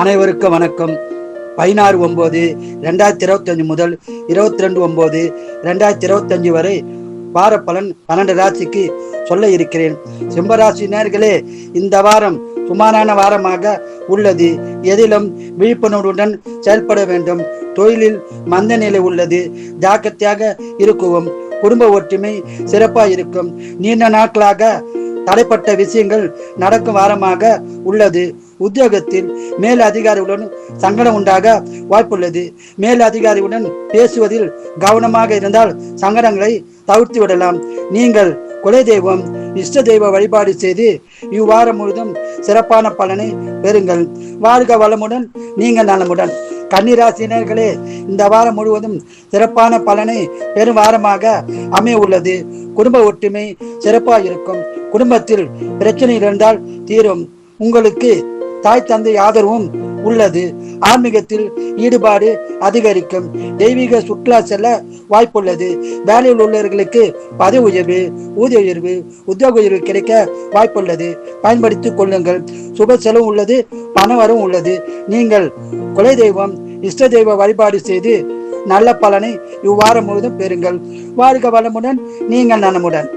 அனைவருக்கும் வணக்கம். 16/9/2025 முதல் 22/9/2025 வரை வார பலன் 12 ராசிக்கு சொல்ல இருக்கிறேன். சிம்மராசினர்களே, இந்த வாரம் சுமாரான வாரமாக உள்ளது. எதிலும் விழிப்புணர்வுடன் செயல்பட வேண்டும். தொழிலில் மந்த நிலை உள்ளது, ஜாக்கிரதையாக இருக்கவும். குடும்ப ஒற்றுமை சிறப்பாக இருக்கும். நீண்ட நாட்களாக தடைப்பட்ட விஷயங்கள் நடக்கும் வாரமாக உள்ளது. உத்தியோகத்தில் மேல் அதிகாரிகளுடன் சங்கடம் உண்டாக வாய்ப்புள்ளது. மேல் அதிகாரியுடன் பேசுவதில் கவனமாக இருந்தால் சங்கடங்களை தவிர்த்து விடலாம். நீங்கள் குலதெய்வம் இஷ்ட தெய்வ வழிபாடு செய்து இவ்வாரம் முழுதும் சிறப்பான பலனை பெறுங்கள். வாழ்க வளமுடன், நீங்கள் நலமுடன். கன்னிராசினர்களே, இந்த வாரம் முழுவதும் சிறப்பான பலனை பெரும் வாரமாக அமைய உள்ளது. குடும்ப ஒற்றுமை சிறப்பாக இருக்கும். குடும்பத்தில் பிரச்சனை இருந்தால் தீரும். உங்களுக்கு தாய் தந்தை ஆதரவும் உள்ளது. ஆன்மீகத்தில் ஈடுபாடு அதிகரிக்கும். தெய்வீக சுற்றுலா செல்ல வாய்ப்புள்ளது. வேலையில் உள்ளவர்களுக்கு பதவி உயர்வு, ஊதிய உயர்வு, உத்தியோக உயர்வு கிடைக்க வாய்ப்புள்ளது. பயன்படுத்திக் கொள்ளுங்கள். சுப செலவு உள்ளது, பண வரவும் உள்ளது. நீங்கள் குலதெய்வம் இஷ்ட தெய்வ வழிபாடு செய்து நல்ல பலனை இவ்வாரம் முழுவதும் பெறுங்கள். வாழ்க வளமுடன், நீங்கள் நலமுடன்.